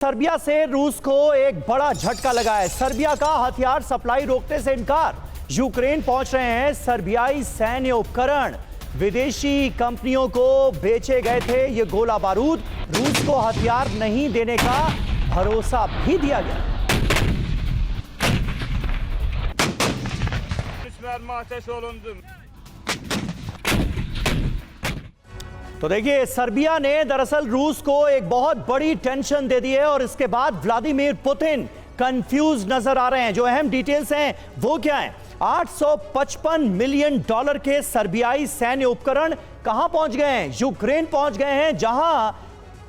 Serbia से रूस को एक बड़ा झटका लगा है। सर्बिया का हथियार सप्लाई रोकने से इनकार। यूक्रेन पहुंच रहे हैं सर्बियाई सैन्य उपकरण। विदेशी कंपनियों को बेचे गए थे ये गोला बारूद। रूस को हथियार नहीं देने का भरोसा भी दिया गया। तो देखिए, सर्बिया ने दरअसल रूस को एक बहुत बड़ी टेंशन दे दी है और इसके बाद व्लादिमीर पुतिन कंफ्यूज नजर आ रहे हैं। जो अहम डिटेल्स हैं वो क्या हैं? $855 मिलियन के सर्बियाई सैन्य उपकरण कहां पहुंच गए हैं? यूक्रेन पहुंच गए हैं, जहां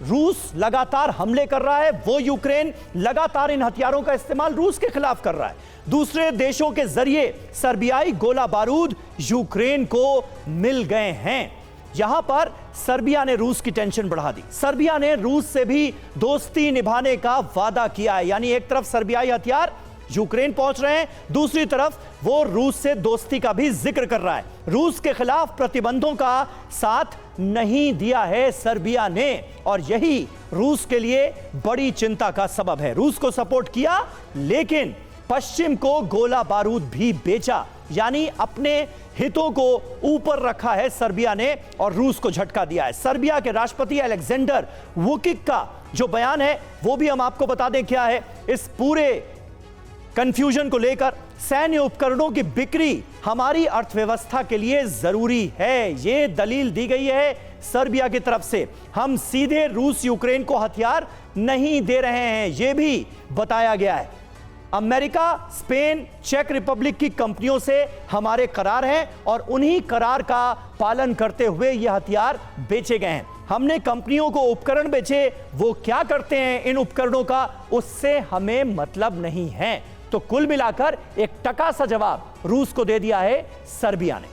रूस लगातार हमले कर रहा है। वो यूक्रेन लगातार इन हथियारों का इस्तेमाल रूस के खिलाफ कर रहा है। दूसरे देशों के जरिए सर्बियाई गोला बारूद यूक्रेन को मिल गए हैं। यहां पर सर्बिया ने रूस की टेंशन बढ़ा दी। सर्बिया ने रूस से भी दोस्ती निभाने का वादा किया है। यानी एक तरफ सर्बियाई हथियार यूक्रेन पहुंच रहे हैं, दूसरी तरफ वो रूस से दोस्ती का भी जिक्र कर रहा है। रूस के खिलाफ प्रतिबंधों का साथ नहीं दिया है सर्बिया ने, और यही रूस के लिए बड़ी चिंता का सबब है। रूस को सपोर्ट किया, लेकिन पश्चिम को गोला बारूद भी बेचा। यानी अपने हितों को ऊपर रखा है सर्बिया ने और रूस को झटका दिया है। सर्बिया के राष्ट्रपति अलेक्जेंडर वुकिक का जो बयान है वो भी हम आपको बता दें क्या है। इस पूरे कंफ्यूजन को लेकर, सैन्य उपकरणों की बिक्री हमारी अर्थव्यवस्था के लिए जरूरी है, ये दलील दी गई है सर्बिया की तरफ से। हम सीधे रूस यूक्रेन को हथियार नहीं दे रहे हैं, यह भी बताया गया है। अमेरिका, स्पेन, चेक रिपब्लिक की कंपनियों से हमारे करार हैं और उन्हीं करार का पालन करते हुए ये हथियार बेचे गए हैं। हमने कंपनियों को उपकरण बेचे, वो क्या करते हैं इन उपकरणों का, उससे हमें मतलब नहीं है। तो कुल मिलाकर एक टका सा जवाब रूस को दे दिया है सर्बिया ने।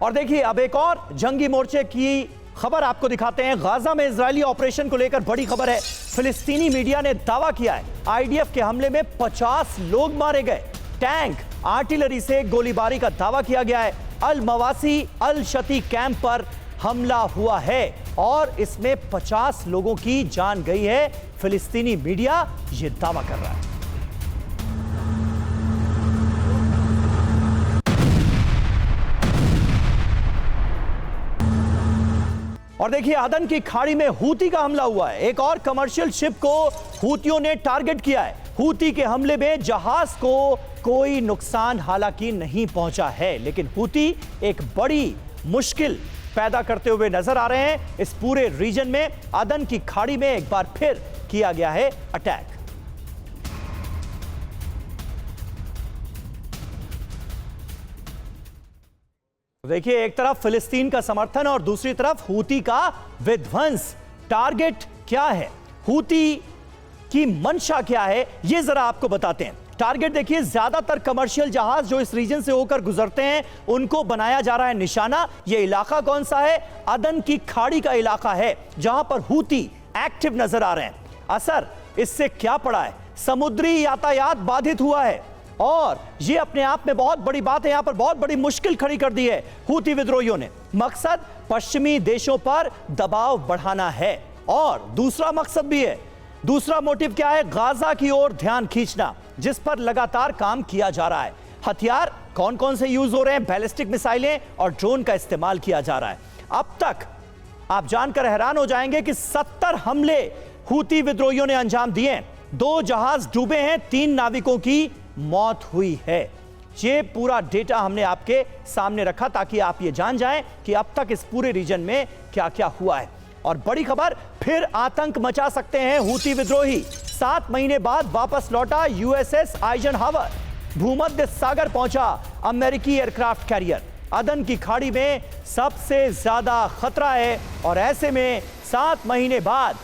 और देखिए, अब एक और जंगी मोर्चे की खबर आपको दिखाते हैं। गाजा में इजरायली ऑपरेशन को लेकर बड़ी खबर है। फिलिस्तीनी मीडिया ने दावा किया है आईडीएफ के हमले में 50 लोग मारे गए। टैंक, आर्टिलरी से गोलीबारी का दावा किया गया है। अल मवासी अल शती कैंप पर हमला हुआ है और इसमें 50 लोगों की जान गई है। फिलिस्तीनी मीडिया यह दावा कर रहा है। और देखिए, अदन की खाड़ी में हूती का हमला हुआ है। एक और कमर्शियल शिप को हूतियों ने टारगेट किया है। हूती के हमले में जहाज को कोई नुकसान हालांकि नहीं पहुंचा है, लेकिन हूती एक बड़ी मुश्किल पैदा करते हुए नजर आ रहे हैं। इस पूरे रीजन में अदन की खाड़ी में एक बार फिर किया गया है अटैक। देखिए, एक तरफ फिलिस्तीन का समर्थन और दूसरी तरफ हूती का विध्वंस। टारगेट क्या है, हूती की मंशा क्या है, यह जरा आपको बताते हैं। टारगेट देखिए, ज्यादातर कमर्शियल जहाज जो इस रीजन से होकर गुजरते हैं उनको बनाया जा रहा है निशाना। यह इलाका कौन सा है? अदन की खाड़ी का इलाका है, जहां पर हूती एक्टिव नजर आ रहे हैं। असर इससे क्या पड़ा है? समुद्री यातायात बाधित हुआ है और यह अपने आप में बहुत बड़ी बात है। यहां पर बहुत बड़ी मुश्किल खड़ी कर दी है हूती विद्रोहियों ने। मकसद पश्चिमी देशों पर दबाव बढ़ाना है और दूसरा मकसद भी है। दूसरा मोटिव क्या है? गाजा की ओर ध्यान खींचना, जिस पर लगातार काम किया जा रहा है। हथियार कौन कौन से यूज हो रहे हैं? बैलिस्टिक मिसाइलें और ड्रोन का इस्तेमाल किया जा रहा है। अब तक आप जानकर हैरान हो जाएंगे कि 70 हमले हूती विद्रोहियों ने अंजाम दिए। 2 जहाज डूबे हैं, 3 नाविकों की मौत हुई है। ये पूरा डेटा हमने आपके सामने रखा ताकि आप ये जान जाएं कि अब तक इस पूरे रीजन में क्या क्या हुआ है। और बड़ी खबर, फिर आतंक मचा सकते हैं हूती विद्रोही। 7 महीने बाद वापस लौटा यूएसएस आइजनहावर। भूमध्य सागर पहुंचा अमेरिकी एयरक्राफ्ट कैरियर। अदन की खाड़ी में सबसे ज्यादा खतरा है और ऐसे में 7 महीने बाद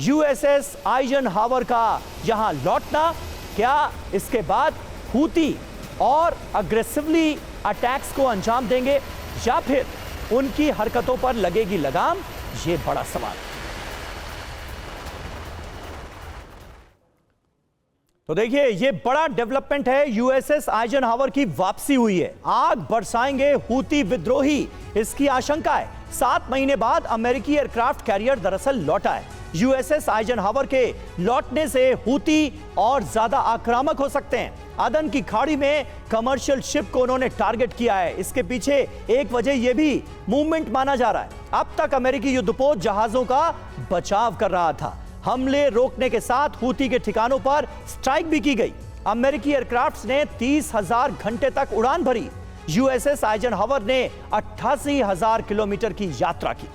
यूएसएस आइजनहावर का यहां लौटना, क्या इसके बाद हूती और अग्रेसिवली अटैक्स को अंजाम देंगे या फिर उनकी हरकतों पर लगेगी लगाम? ये बड़ा सवाल। तो देखिए, ये बड़ा डेवलपमेंट है। यूएसएस आइजनहावर की वापसी हुई है। आग बरसाएंगे हूती विद्रोही, इसकी आशंका है। 7 महीने बाद अमेरिकी एयरक्राफ्ट कैरियर दरअसल लौटा है। यूएसएस आइजनहावर के लौटने से हूती और ज्यादा आक्रामक हो सकते हैं। अदन की खाड़ी में कमर्शियल शिप को उन्होंने टारगेट किया है। इसके पीछे एक वजह यह भी मूवमेंट माना जा रहा है। अब तक अमेरिकी युद्धपोत जहाजों का बचाव कर रहा था। हमले रोकने के साथ हूती के ठिकानों पर स्ट्राइक भी की गई। अमेरिकी एयरक्राफ्ट्स ने 30,000 घंटे तक उड़ान भरी। यूएसएस आइजनहावर ने 88,000 किलोमीटर की यात्रा की।